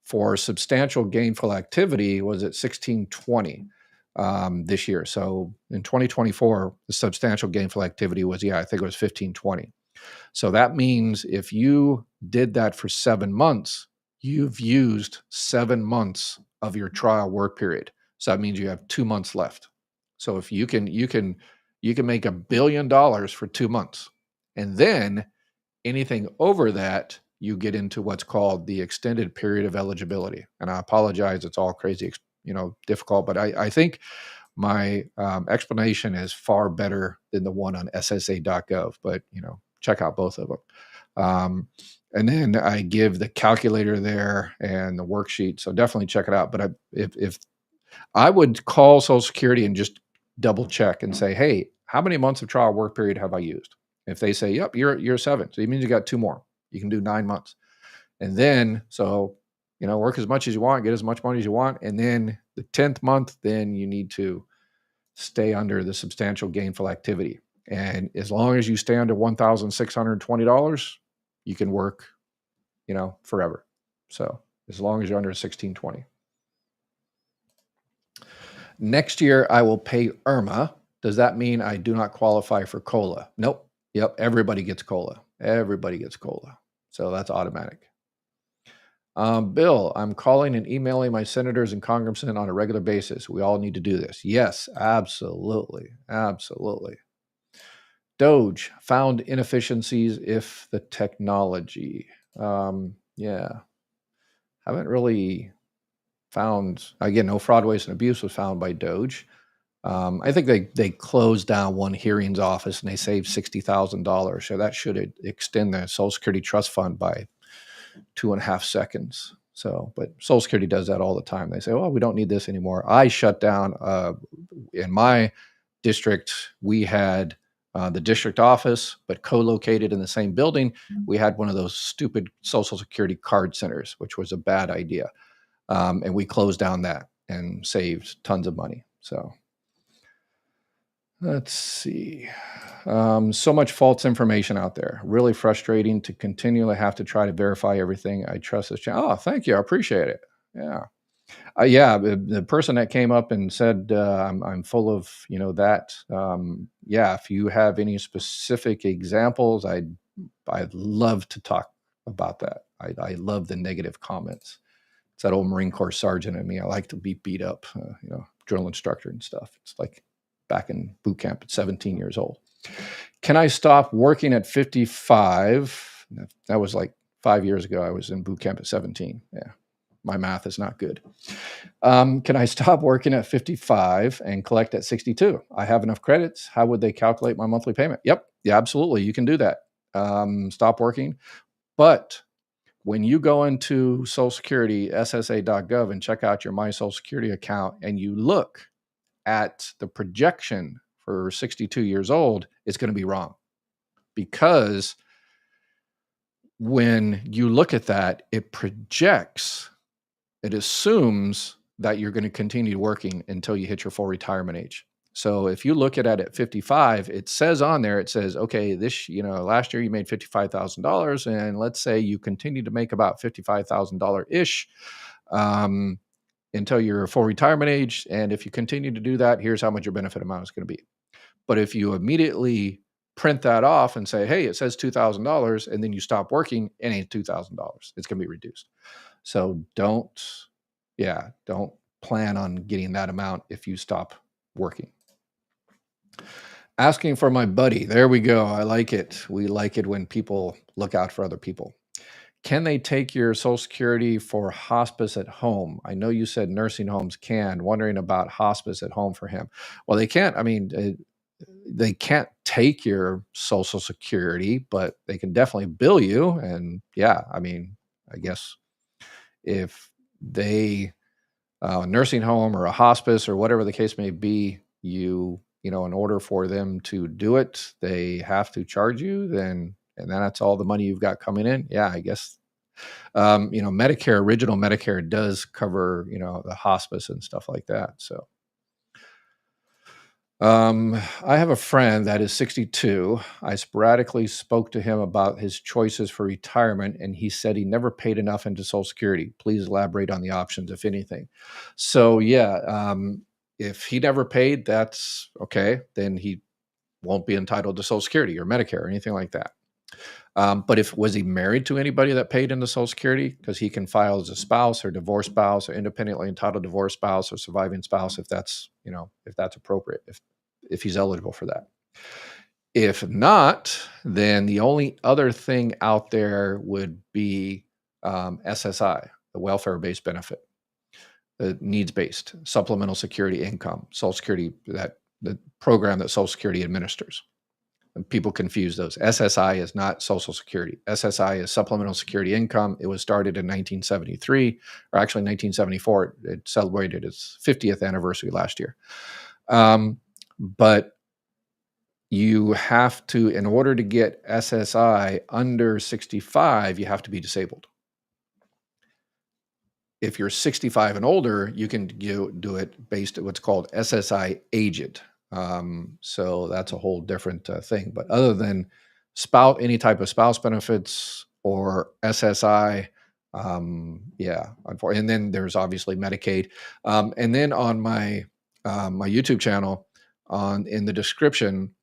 For substantial gainful activity was at 1,620 this year. So in 2024, the substantial gainful activity was, I think it was 1,520. So that means if you did that for 7 months, you've used 7 months of your trial work period. So that means you have 2 months left. So if you can make $1 billion for 2 months, and then anything over that, you get into what's called the extended period of eligibility. And I apologize, it's all crazy, difficult, but I think my explanation is far better than the one on SSA.gov. But check out both of them. Um, and then I give the calculator there and the worksheet. So definitely check it out. But if I would call Social Security and just double check and say, hey, how many months of trial work period have I used? If they say, yep, you're at year 7. So it means you got 2 more. You can do 9 months. And then, so, work as much as you want, get as much money as you want. And then the 10th month, then you need to stay under the substantial gainful activity. And as long as you stay under $1,620, you can work, forever. So as long as you're under 1620. Next year, I will pay IRMA. Does that mean I do not qualify for COLA? Nope. Yep. Everybody gets COLA. Everybody gets COLA. So that's automatic. Bill, I'm calling and emailing my senators and congressmen on a regular basis. We all need to do this. Yes, absolutely. Absolutely. DOGE found inefficiencies if the technology. Yeah. Haven't really found, again, no fraud, waste, and abuse was found by DOGE. I think they closed down one hearings office and they saved $60,000. So that should extend the Social Security Trust Fund by 2.5 seconds. So, but Social Security does that all the time. They say, "Oh, we don't need this anymore." I shut down. In my district, we had the district office, but co-located in the same building, we had one of those stupid Social Security card centers, which was a bad idea. And we closed down that and saved tons of money. So let's see. So much false information out there. Really frustrating to continually have to try to verify everything. I trust this channel. Oh, thank you. I appreciate it. Yeah. Yeah. The person that came up and said, I'm full of, that. Yeah. If you have any specific examples, I'd love to talk about that. I love the negative comments. It's that old Marine Corps sergeant in me. I like to be beat up, drill instructor and stuff. It's like back in boot camp at 17 years old. Can I stop working at 55? That was like 5 years ago. I was in boot camp at 17. Yeah, my math is not good. Can I stop working at 55 and collect at 62? I have enough credits. How would they calculate my monthly payment? Yep. Yeah, absolutely. You can do that. Stop working. But when you go into Social Security, SSA.gov, and check out your My Social Security account and you look at the projection for 62 years old, it's going to be wrong. Because when you look at that, it projects, it assumes that you're going to continue working until you hit your full retirement age. So if you look at it at 55, it says on there, it says, okay, this, last year you made $55,000, and let's say you continue to make about $55,000-ish until your full retirement age. And if you continue to do that, here's how much your benefit amount is going to be. But if you immediately print that off and say, hey, it says $2,000, and then you stop working, it ain't $2,000. It's going to be reduced. So don't plan on getting that amount if you stop working. Asking for my buddy. There we go. I like it. We like it when people look out for other people. Can they take your Social Security for hospice at home? I know you said nursing homes can. Wondering about hospice at home for him. Well, they can't. I mean, they can't take your Social Security, but they can definitely bill you. And yeah, I mean, I guess if they nursing home or a hospice or whatever the case may be, in order for them to do it, they have to charge you. And then that's all the money you've got coming in. Yeah, I guess. Medicare, original Medicare does cover, the hospice and stuff like that. So. I have a friend that is 62. I sporadically spoke to him about his choices for retirement, and he said he never paid enough into Social Security. Please elaborate on the options, if anything. So yeah, if he never paid, that's okay. Then he won't be entitled to Social Security or Medicare or anything like that. But was he married to anybody that paid into Social Security? Because he can file as a spouse or divorced spouse or independently entitled divorced spouse or surviving spouse, if that's appropriate, if he's eligible for that. If not, then the only other thing out there would be SSI, the welfare-based benefit, the needs-based supplemental security income, Social Security, the program that Social Security administers. And people confuse those. SSI is not Social Security. SSI is Supplemental Security Income. It was started in 1973, or actually 1974. It celebrated its 50th anniversary last year. But you have to, in order to get SSI under 65, you have to be disabled. If you're 65 and older, you can do it based on what's called SSI aged. So that's a whole different thing. But other than any type of spouse benefits or SSI, yeah, and then there's obviously Medicaid. And then on my my YouTube channel, in the description,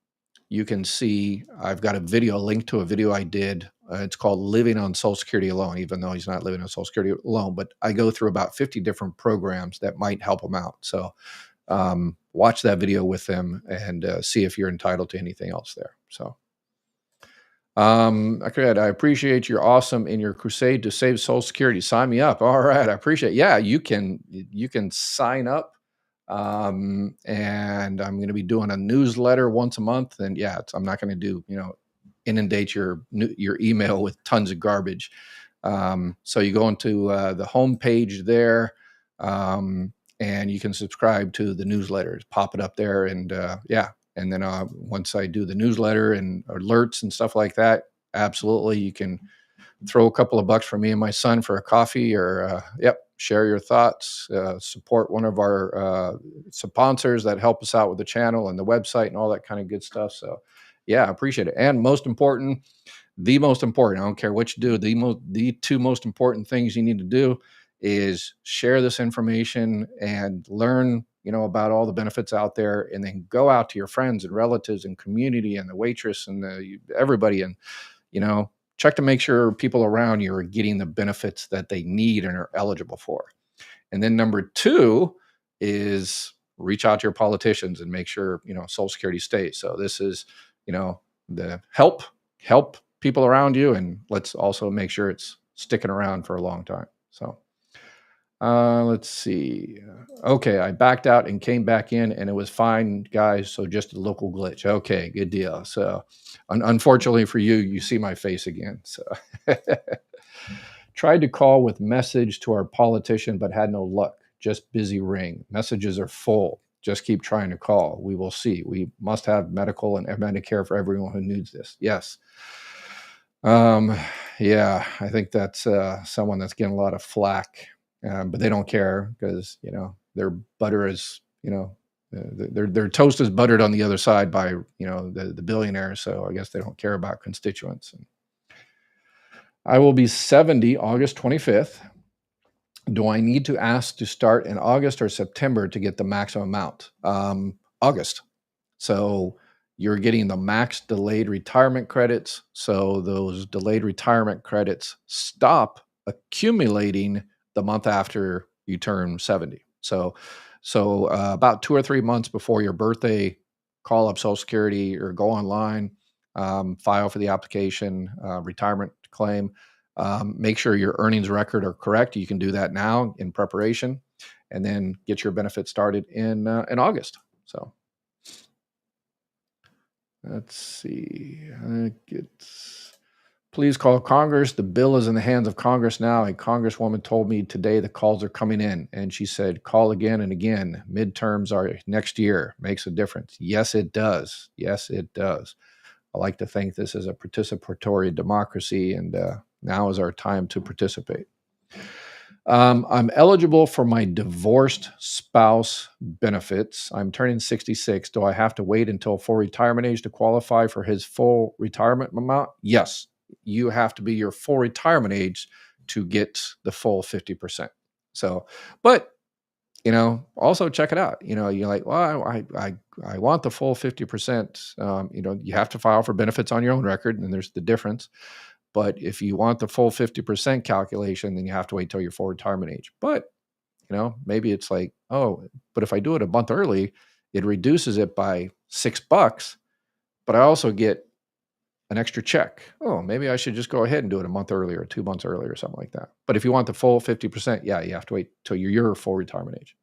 you can see I've got a link to a video I did. It's called Living on Social Security Alone, even though he's not living on Social Security alone. But I go through about 50 different programs that might help him out. So watch that video with them and see if you're entitled to anything else there. So, okay, I appreciate you're awesome in your crusade to save Social Security. Sign me up. All right, I appreciate it. Yeah, you can sign up. And I'm going to be doing a newsletter once a month. And yeah, I'm not going to do, inundate your email with tons of garbage. So you go into the homepage there, and you can subscribe to the newsletters, pop it up there. And yeah. And then once I do the newsletter and alerts and stuff like that, absolutely, you can throw a couple of bucks for me and my son for a coffee, or share your thoughts, support one of our sponsors that help us out with the channel and the website and all that kind of good stuff. So yeah, I appreciate it. And the most important, I don't care what you do, the two most important things you need to do is share this information and learn, about all the benefits out there, and then go out to your friends and relatives and community and the waitress and everybody, and, check to make sure people around you are getting the benefits that they need and are eligible for. And then number two is reach out to your politicians and make sure, Social Security stays. So this is, the help people around you, and let's also make sure it's sticking around for a long time. So let's see. Okay, I backed out and came back in, and it was fine, guys. So just a local glitch. Okay, good deal. So unfortunately for you, you see my face again. So tried to call with message to our politician, but had no luck. Just busy ring. Messages are full. Just keep trying to call. We will see. We must have medical and Medicare for everyone who needs this. Yes. Yeah, I think that's someone that's getting a lot of flack. But they don't care because, their butter is, their toast is buttered on the other side by, the billionaires. So I guess they don't care about constituents. And I will be 70 August 25th. Do I need to ask to start in August or September to get the maximum amount? August. So you're getting the max delayed retirement credits. So those delayed retirement credits stop accumulating the month after you turn 70. So about 2 or 3 months before your birthday, call up Social Security or go online, file for the application, retirement claim. Make sure your earnings record are correct. You can do that now in preparation, and then get your benefit started in August. So let's see. Please call Congress. The bill is in the hands of Congress now. A congresswoman told me today the calls are coming in, and she said, call again and again. Midterms are next year. Makes a difference. Yes, it does. Yes, it does. I like to think this is a participatory democracy, and now is our time to participate. I'm eligible for my divorced spouse benefits. I'm turning 66. Do I have to wait until full retirement age to qualify for his full retirement amount? Yes. You have to be your full retirement age to get the full 50%. So, but also check it out. You're like, well, I want the full 50%. You have to file for benefits on your own record, and there's the difference. But if you want the full 50% calculation, then you have to wait till your full retirement age. But, maybe it's like, oh, but if I do it a month early, it reduces it by $6, but I also get an extra check. Oh, maybe I should just go ahead and do it a month earlier, 2 months earlier, or something like that. But if you want the full 50%, yeah, you have to wait till your full retirement age.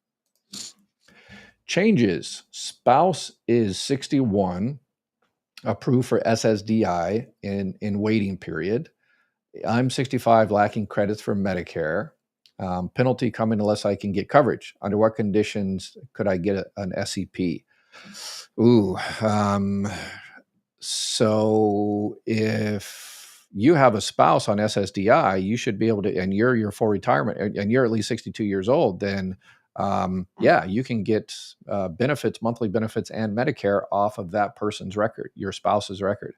Changes. Spouse is 61. approved for SSDI in waiting period. I'm 65, lacking credits for Medicare. Penalty coming unless I can get coverage. Under what conditions could I get an SEP? Ooh, so if you have a spouse on SSDI, you should be able to, and you're full retirement, and you're at least 62 years old, then yeah, you can get benefits, monthly benefits, and Medicare off of that person's record, your spouse's record.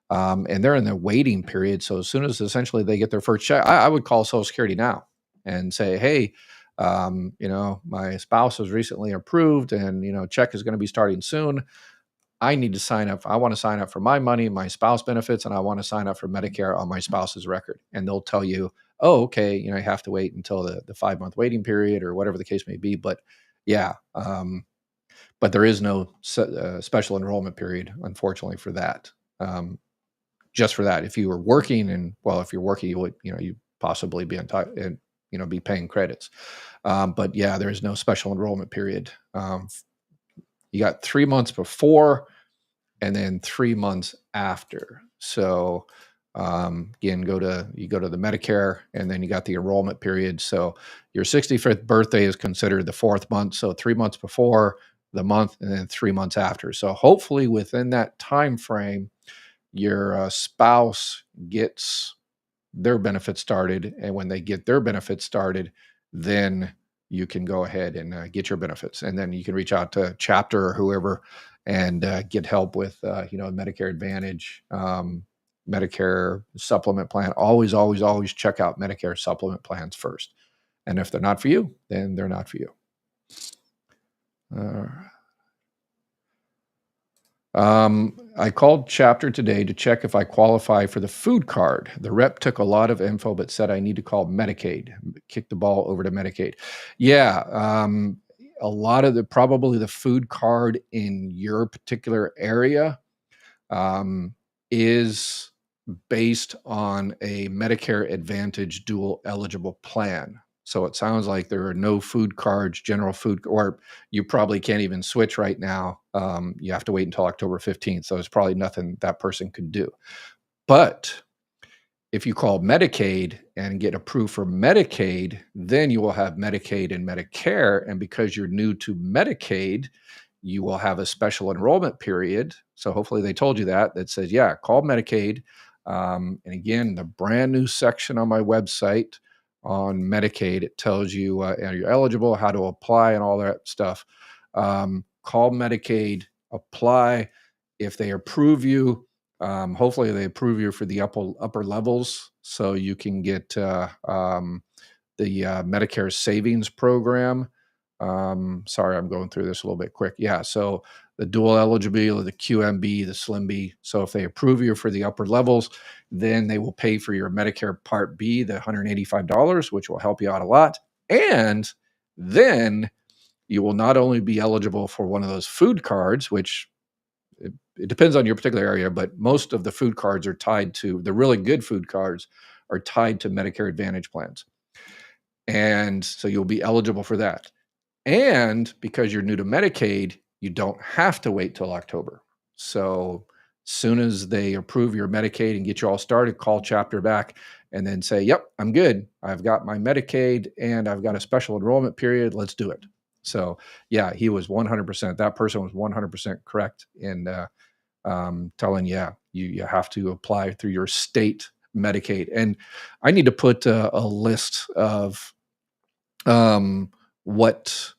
And they're in the waiting period. So as soon as essentially they get their first check, I would call Social Security now and say, hey, my spouse was recently approved, and check is going to be starting soon. I need to sign up. I want to sign up for my money, my spouse benefits, and I want to sign up for Medicare on my spouse's record. And they'll tell you, oh, okay, you have to wait until the 5-month waiting period or whatever the case may be. But yeah, but there is no special enrollment period, unfortunately, for that. Just for that, if you were working, and well, if you're working, you would, you possibly be entitled, be paying credits. But yeah, there is no special enrollment period. You got 3 months before and then 3 months after. So again, you go to the Medicare, and then you got the enrollment period. So your 65th birthday is considered the 4th month. So 3 months before the month, and then 3 months after. So hopefully within that time frame, your spouse gets their benefits started, and when they get their benefits started, then you can go ahead and get your benefits, and then you can reach out to chapter or whoever and get help with Medicare Advantage, Medicare supplement plan. Always check out Medicare supplement plans first, and if they're not for you, then they're not for you. I called chapter today to check if I qualify for the food card. The rep took a lot of info, but said I need to call Medicaid, kick the ball over to Medicaid. Yeah. A lot of probably the food card in your particular area is based on a Medicare Advantage dual eligible plan. So it sounds like there are no food cards, general food, or you probably can't even switch right now. You have to wait until October 15th. So there's probably nothing that person could do. But if you call Medicaid and get approved for Medicaid, then you will have Medicaid and Medicare. And because you're new to Medicaid, you will have a special enrollment period. So hopefully they told you that says, yeah, call Medicaid. And again, the brand new section on my website on Medicaid, it tells you are you eligible, how to apply, and all that stuff. Call Medicaid, apply. If they approve you, hopefully they approve you for the upper levels, so you can get the Medicare Savings Program. Sorry, I'm going through this a little bit quick. Yeah, so the dual eligibility, the QMB, the Slim B. So if they approve you for the upper levels, then they will pay for your Medicare Part B, the $185, which will help you out a lot. And then you will not only be eligible for one of those food cards, which it depends on your particular area, but most of the food cards are tied to, the really good food cards are tied to Medicare Advantage plans. And so you'll be eligible for that. And because you're new to Medicaid, you don't have to wait till October. So soon as they approve your Medicaid and get you all started, call chapter back and then say, yep, I'm good. I've got my Medicaid and I've got a special enrollment period. Let's do it. So yeah, he was 100%. That person was 100% correct in telling you have to apply through your state Medicaid. And I need to put a list of what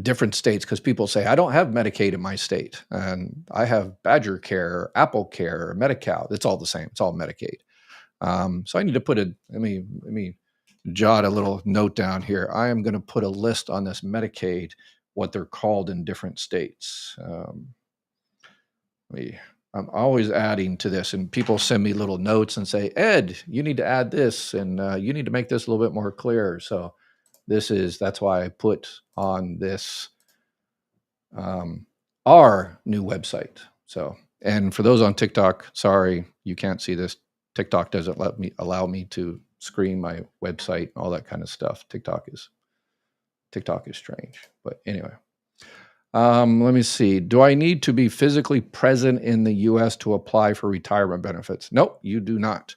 different states, because people say, I don't have Medicaid in my state, and I have Badger Care, Apple Care, Medi-Cal. It's all the same. It's all Medicaid. So I need to put let me jot a little note down here. I am going to put a list on this Medicaid, what they're called in different states. I'm always adding to this, and people send me little notes and say, Ed, you need to add this, and you need to make this a little bit more clear. So that's why I put on this our new website. So, and for those on TikTok, sorry, you can't see this. TikTok doesn't allow me to screen my website and all that kind of stuff. TikTok is strange, but anyway. Let me see. Do I need to be physically present in the US to apply for retirement benefits? Nope, you do not.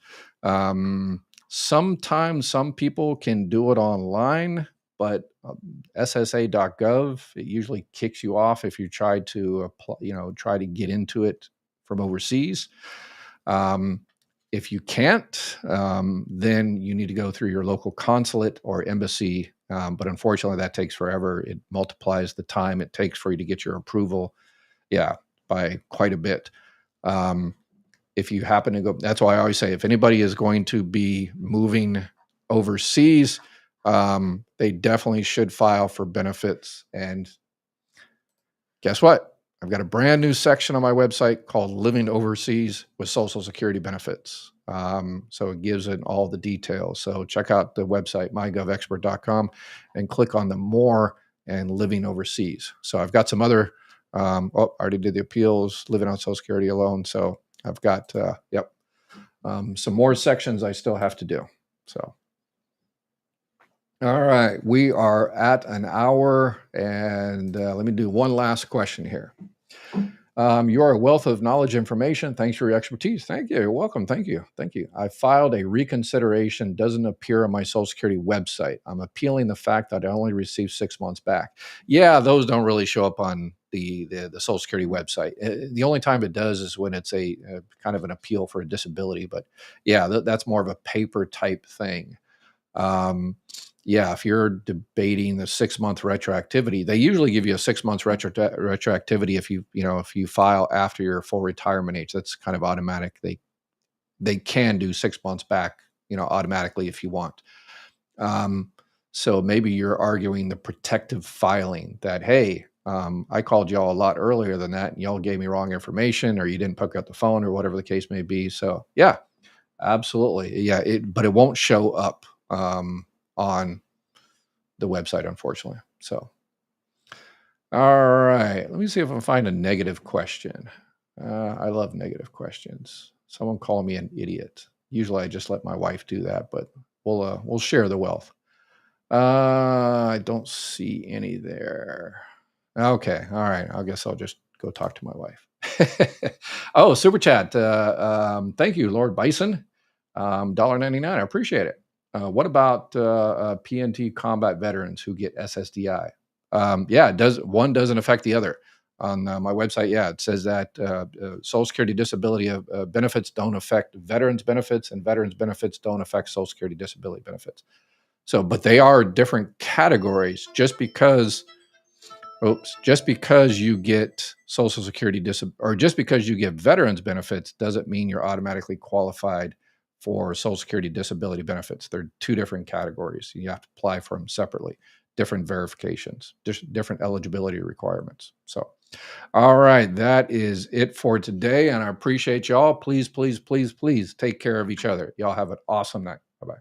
Sometimes some people can do it online, but SSA.gov, it usually kicks you off if you try to apply, try to get into it from overseas. Um, if you can't, then you need to go through your local consulate or embassy. But unfortunately, that takes forever. It multiplies the time it takes for you to get your approval, yeah, by quite a bit. If you happen to go, that's why I always say if anybody is going to be moving overseas, they definitely should file for benefits. And guess what? I've got a brand new section on my website called Living Overseas with Social Security Benefits. So it gives it all the details. So check out the website, Mygovexpertcom, and click on the More and Living Overseas. So I've got some other, I already did the appeals, living on Social Security alone. So I've got, some more sections I still have to do. So. All right, we are at an hour, and let me do one last question here. You are a wealth of knowledge information. Thanks for your expertise. Thank you. You're welcome. Thank you. Thank you. I filed a reconsideration, doesn't appear on my Social Security website. I'm appealing the fact that I only received 6 months back. Yeah, those don't really show up on the Social Security website. The only time it does is when it's a kind of an appeal for a disability. But yeah, that's more of a paper type thing. Yeah, if you're debating the 6-month retroactivity, they usually give you a 6 months retroactivity if you file after your full retirement age. That's kind of automatic. They can do 6 months back, automatically if you want. So maybe you're arguing the protective filing that, hey, I called y'all a lot earlier than that, and y'all gave me wrong information, or you didn't pick up the phone, or whatever the case may be. So yeah, absolutely, yeah. But it won't show up on the website, unfortunately. So, all right, let me see if I can find a negative question. I love negative questions. Someone calling me an idiot. Usually, I just let my wife do that, but we'll share the wealth. I don't see any there. Okay, all right. I guess I'll just go talk to my wife. Oh, super chat. Thank you, Lord Bison. $1.99. I appreciate it. What about PNT combat veterans who get SSDI? Yeah, one doesn't affect the other. On my website, yeah, it says that Social Security disability benefits don't affect veterans benefits, and veterans benefits don't affect Social Security disability benefits. So, but they are different categories. Just because you get Social Security or just because you get veterans benefits doesn't mean you're automatically qualified for Social Security disability benefits. They're two different categories. You have to apply for them separately, different verifications, different eligibility requirements. So, all right, that is it for today. And I appreciate y'all. Please, please, please, please take care of each other. Y'all have an awesome night. Bye-bye.